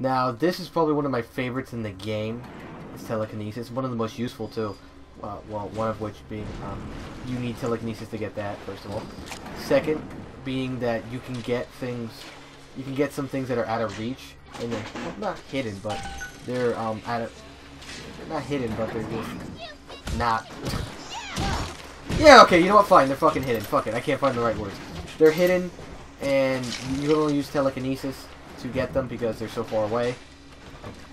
Now, this is probably one of my favorites in the game. It's telekinesis. One of the most useful, too. Well, one of which being, you need telekinesis to get that, first of all. Second, being that you can get things, you can get some things that are out of reach, and they're, well, not hidden, but they're, they're not hidden, but they're just not. Yeah, okay, you know what, fine, they're fucking hidden. Fuck it, I can't find the right words. They're hidden, and you can only use telekinesis to get them because they're so far away.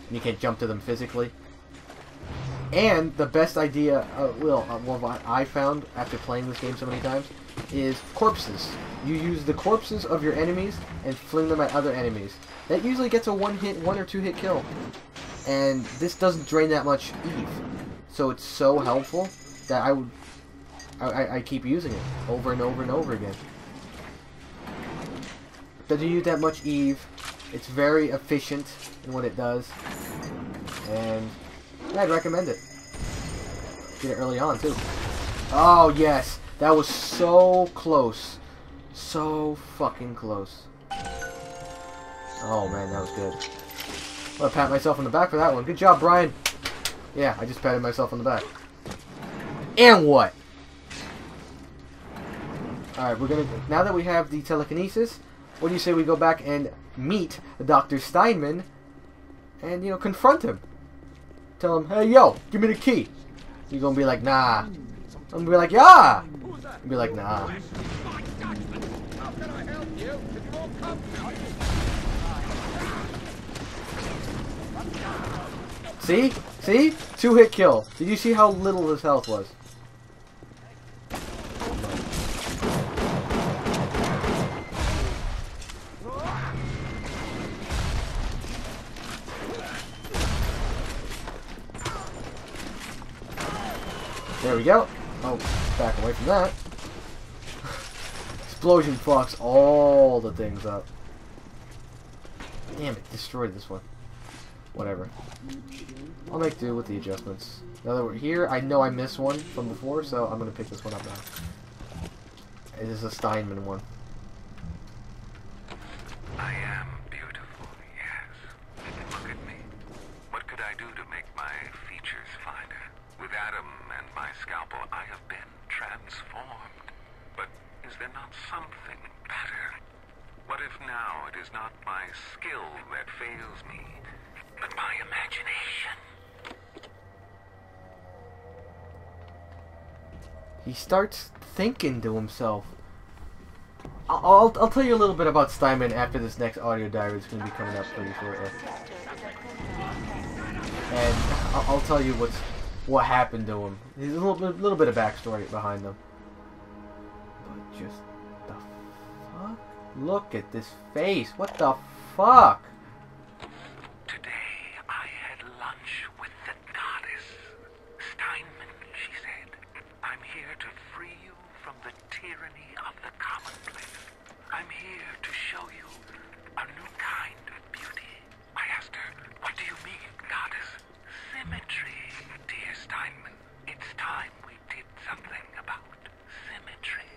You can't jump to them physically. And the best idea, what I found after playing this game so many times, is corpses. You use the corpses of your enemies and fling them at other enemies. That usually gets a one or two hit kill. And this doesn't drain that much Eve. So it's so helpful that I keep using it over and over and over again. Doesn't use that much Eve. It's very efficient in what it does. And yeah, I'd recommend it. Get it early on, too. Oh, yes. That was so close. So fucking close. Oh, man, that was good. I'm gonna pat myself on the back for that one. Good job, Brian. Yeah, I just patted myself on the back. And what? Alright, we're gonna... Now that we have the telekinesis, what do you say we go back and meet Dr. Steinman and, you know, confront him? Tell him, hey, yo, give me the key. You're gonna be like, nah. I'm gonna be like, yeah. You'll be like, nah. See? See? 2-hit kill. Did you see how little his health was? There we go. Oh, back away from that. Explosion fucks all the things up. Damn it, destroyed this one. Whatever. I'll make do with the adjustments. Now that we're here, I know I missed one from before, so I'm going to pick this one up now. It is a Steinman one. I am beautiful, yes. Look at me. What could I do to make my features finer? With Adam and my scalpel, I have been transformed. But is there not something better? What if now it is not my skill that fails me, but my imagination? He starts thinking to himself. I'll tell you a little bit about Steinman after this next audio diary. It's going to be coming up pretty shortly. And I'll tell you what happened to him. There's a little bit of backstory behind him. But just the fuck? Look at this face. What the fuck? Today I had lunch with the goddess. Steinman, she said. I'm here to free you from the tyranny of the commonplace. I'm here to show you a new kind of beauty. I asked her, what do you mean, goddess? Symmetry, dear Steinman. It's time we did something about symmetry.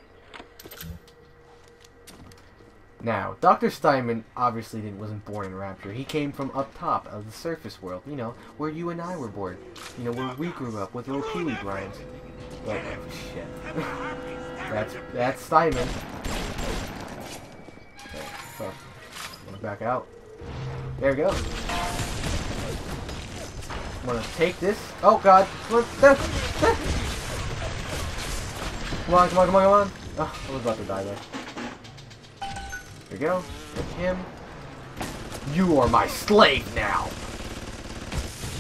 Now, Dr. Steinman obviously wasn't born in Rapture. He came from up top of the surface world, you know, where you and I were born. You know, where we grew up with little Pee-wee Bryans. But, oh, shit. that's Steinman. Okay, so, I'm gonna back out. There we go. I'm gonna take this. Oh, God. Come on, come on, come on, come on. Oh, I was about to die there. There we go. Take him. You are my slave now.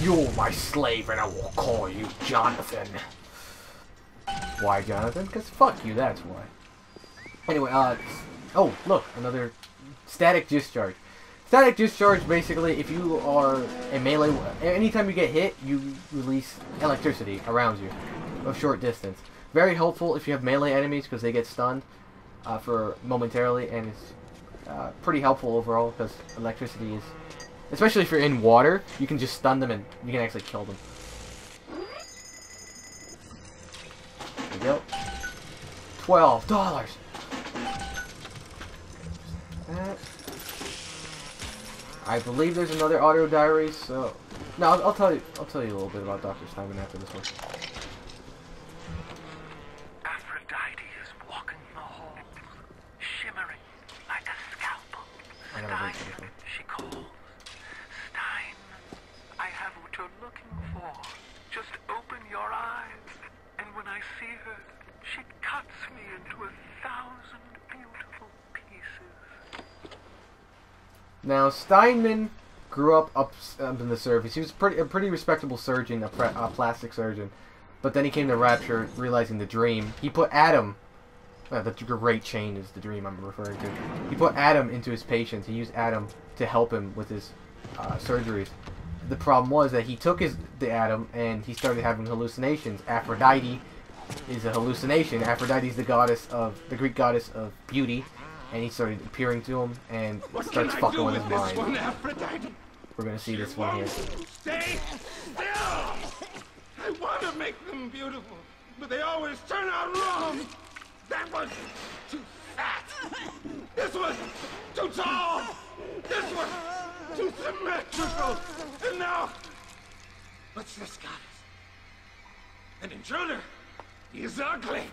You're my slave, and I will call you Jonathan. Why, Jonathan? Because fuck you, that's why. Anyway, oh, look, another static discharge. Static discharge, basically, if you are a melee, anytime you get hit, you release electricity around you, a short distance. Very helpful if you have melee enemies, because they get stunned for momentarily, and it's pretty helpful overall, because electricity is, especially if you're in water, you can just stun them and you can actually kill them. There we go. $12. I believe there's another audio diary, so... No, I'll tell you a little bit about Dr. Steinman after this one. Aphrodite is walking the hall, shimmering like a scalpel. Steinman, she calls. Steinman, I have what you're looking for. Just open your eyes, and when I see her, she cuts me into 1,000 beautiful pieces. Now, Steinman grew up in the surface. He was a pretty respectable surgeon, a plastic surgeon. But then he came to Rapture, realizing the dream. He put Adam... the great chain is the dream I'm referring to. He put Adam into his patients. He used Adam to help him with his surgeries. The problem was that he took the Adam and he started having hallucinations. Aphrodite is a hallucination. Aphrodite is the Greek goddess of beauty. And he started appearing to him and starts fucking with his mind. We're gonna see this one here. Stay still! I want to make them beautiful, but they always turn out wrong. That was too fat. This was too tall. This was too symmetrical. And now, what's this goddess? An intruder. He's ugly.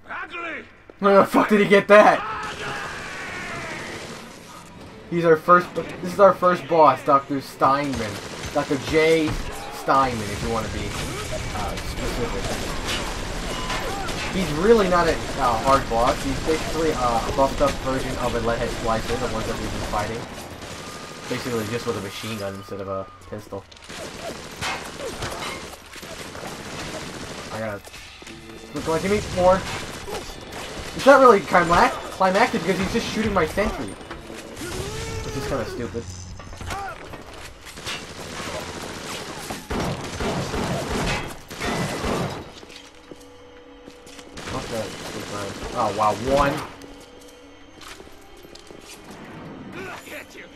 Ugly. Where the fuck did he get that? This is our first boss, Dr. Steinman. Dr. J. Steinman, if you want to be specific. He's really not a hard boss. He's basically a buffed up version of a leadhead splicer, the ones that we've been fighting. Basically just with a machine gun instead of a pistol. I gotta... Come on, give me more. It's not really climactic because he's just shooting my sentry. Which is kind of stupid. What's that? Oh wow, one.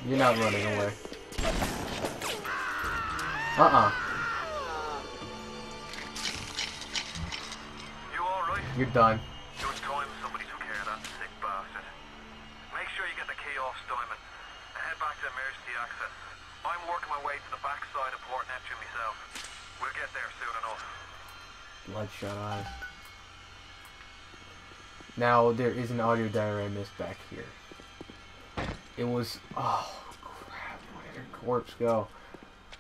You're not running away. You alright? You're done. Emergency access. I'm working my way to the backside of Port Neptune myself. We'll get there soon enough. Bloodshot eyes. Now, there is an audio diary I missed back here. It was... Oh, crap. Where did her corpse go?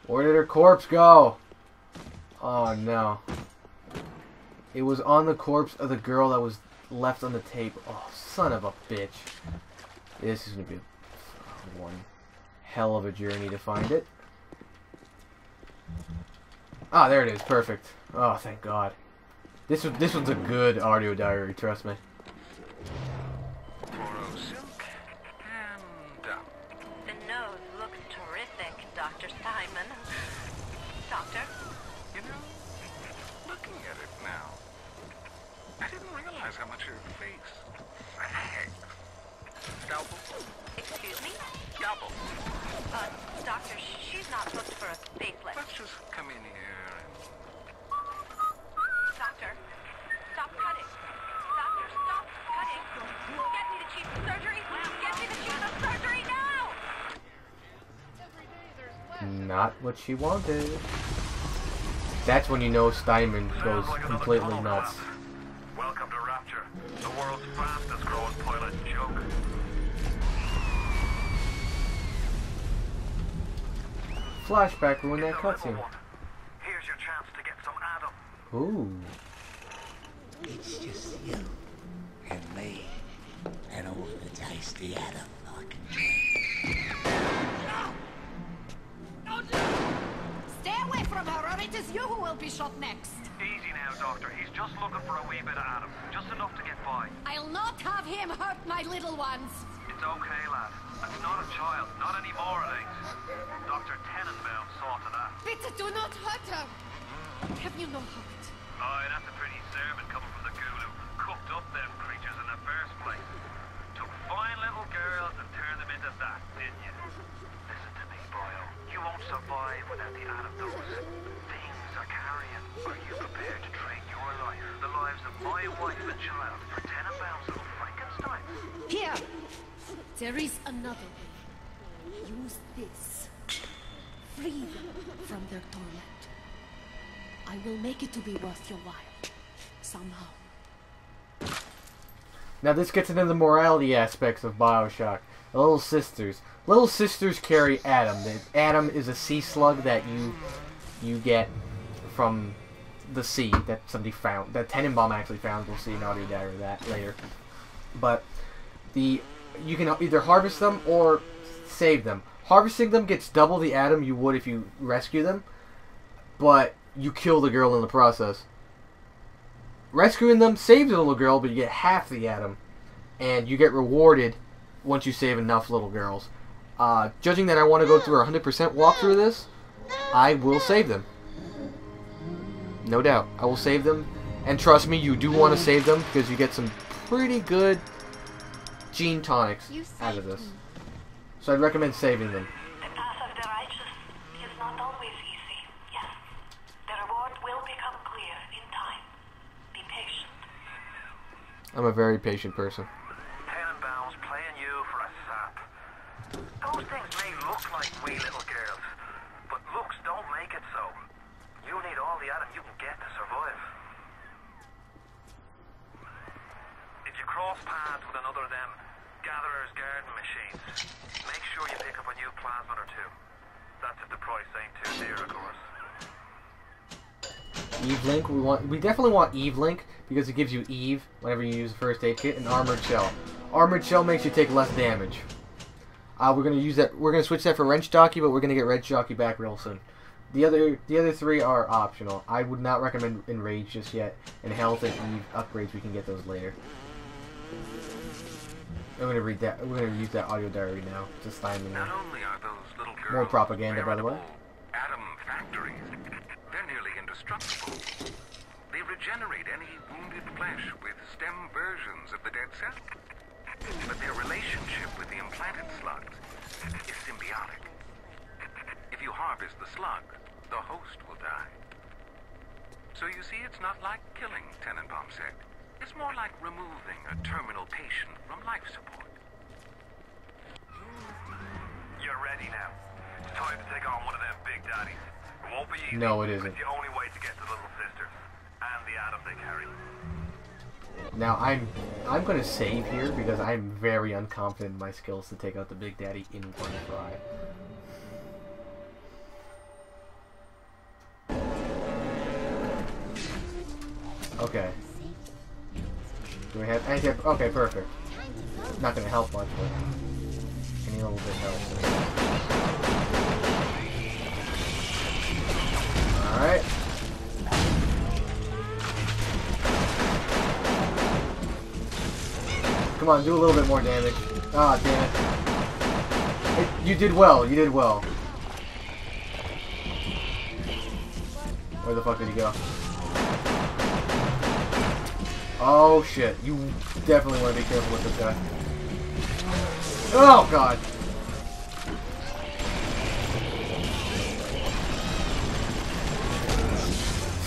Where did her corpse go? Oh, no. It was on the corpse of the girl that was left on the tape. Oh, son of a bitch. This is going to be one hell of a journey to find it. Ah, there it is. Perfect. Oh, thank God. This one's a good audio diary. Trust me. Silk and the nose looks terrific, Dr. Steinman. Doctor? you know, looking at it now, I didn't realize how much her face. Scalpel? Excuse me? Scalpel. Doctor, she's not booked for a facelift. Let's just come in here and... Doctor, stop cutting. Doctor, stop cutting. Get me the chief of surgery. Get me the chief of surgery now! Not what she wanted. That's when you know Steinman goes completely nuts. Welcome to Rapture, the world's fastest growing pilot joke. Flashback ruined that cutscene. Here's your chance to get some Adam. Ooh. It's just you and me and all the tasty Adam I can drink. Stay away from her, or it is you who will be shot next. Easy now, Doctor. He's just looking for a wee bit of Adam. Just enough to get by. I'll not have him hurt my little ones. It's okay, lad. That's not a child. Not anymore, it ain't. Dr. Tenenbaum saw to that. Bitte do not hurt her. Have you no heart? Aye, that's a pretty sermon coming from the ghoul who cooked up them creatures in the first place. Took fine little girls and turned them into that, didn't you? Listen to me, boyo. You won't survive without the Adam those things are carrying. Are you prepared to trade your life, the lives of my wife and child, for Tenenbaum's little Frankenstein? Here. There is another way. use this. Free them from their torment. I will make it to be worth your while. Somehow. Now this gets into the morality aspects of Bioshock. The Little Sisters. Little Sisters carry Adam. Adam is a sea slug that you get from the sea that somebody found. That Tenenbaum actually found. We'll see an audio diary of that later. But you can either harvest them or save them. Harvesting them gets double the Adam you would if you rescue them, but you kill the girl in the process. Rescuing them saves the little girl, but you get half the Adam, and you get rewarded once you save enough little girls. Judging that I want to go through a 100% walkthrough of this, I will save them. No doubt. I will save them. And trust me, you do want to save them because you get some pretty good gene tonics out of this. So I'd recommend saving them. The path of the righteous is not always easy. Yes. The reward will become clear in time. Be patient. I'm a very patient person. Tenenbaum's playing you for a sap. Those things may look like wee little girls, but looks don't make it so. You need all the Adam you can get to survive. If you cross paths with another of them gatherer's garden machines, make sure you pick up a new plasmid or two. That's if the price ain't too dear, of course. Eve Link, we definitely want Eve Link because it gives you Eve whenever you use a first aid kit, and Armored Shell. Armored Shell makes you take less damage. We're gonna use that. We're gonna switch that for Wrench Jockey, but we're gonna get Wrench Jockey back real soon. The other three are optional. I would not recommend Enrage just yet. And Health and Eve upgrades, we can get those later. I'm gonna read that. We're gonna use that audio diary now. To Steinman. Not only are those little girls More propaganda, by the way. Atom factories, they're nearly indestructible. They regenerate any wounded flesh with stem versions of the dead cell. But their relationship with the implanted slugs is symbiotic. If you harvest the slug, the host will die. So you see, it's not like killing, Tenenbaum said. It's more like removing a terminal patient from life support. You're ready now. It's time to take on one of them big daddies. It won't be easy. No, it isn't. It's the only way to get to Little Sisters and the Adam they carry. Now I'm gonna save here because I'm very unconfident in my skills to take out the Big Daddy in one try. Okay. Do we have anything? Okay, perfect. Not gonna help much, but I need a little bit of help. Alright. Come on, do a little bit more damage. Ah, damn it. You did well, you did well. Where the fuck did he go? Oh shit, you definitely want to be careful with this guy. Oh god!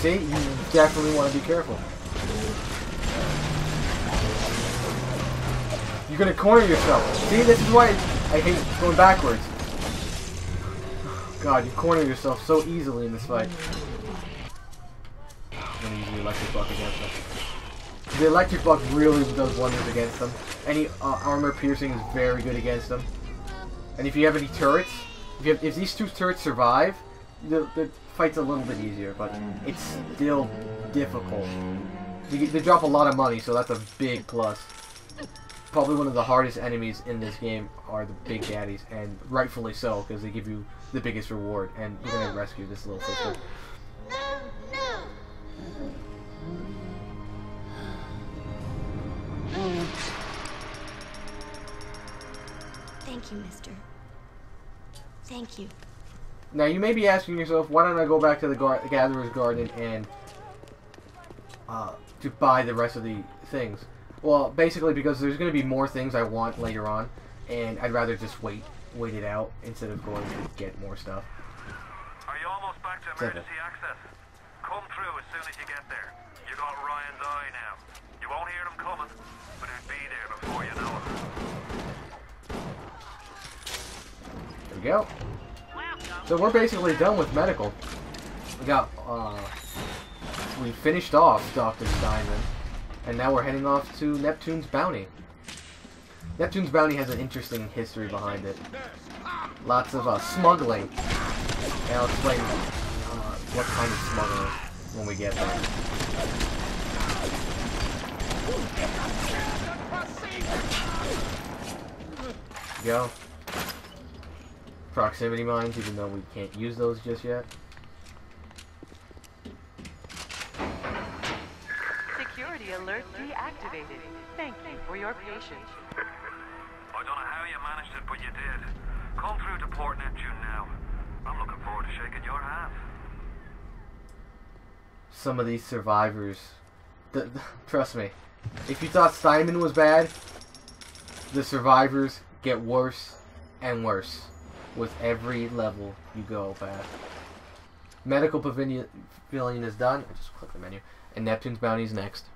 See, you definitely want to be careful. You're gonna corner yourself. See, this is why I hate going backwards. God, you corner yourself so easily in this fight. I'm gonna use the electric buck against him. The electric buck really does wonders against them. Any armor piercing is very good against them. And if you have any turrets, if these two turrets survive, the fight's a little bit easier, but it's still difficult. They drop a lot of money, so that's a big plus. Probably one of the hardest enemies in this game are the Big Daddies, and rightfully so, because they give you the biggest reward. And we're gonna rescue this little sister. Thank you, mister. Thank you. Now, you may be asking yourself, why don't I go back to the Gatherer's Garden and to buy the rest of the things? Well, basically because there's going to be more things I want later on, and I'd rather just wait it out instead of going to get more stuff. Are you almost back to emergency access? Come through as soon as you get there. You got Ryan's eye now. You won't hear them coming, but it'll be there before you know it. we go. So we're basically done with medical. We got, we finished off Dr. Steinman, and now we're heading off to Neptune's Bounty. Neptune's Bounty has an interesting history behind it. Lots of smuggling. And I'll explain what kind of smuggling when we get there. Go. Proximity mines, even though we can't use those just yet. Security alert deactivated. Thank you for your patience. I don't know how you managed it, but you did. Come through to Port Neptune now. I'm looking forward to shaking your hand. Some of these survivors... trust me, if you thought Steinman was bad, the survivors get worse and worse with every level you go past. Medical Pavilion is done. I just click the menu. And Neptune's Bounty is next.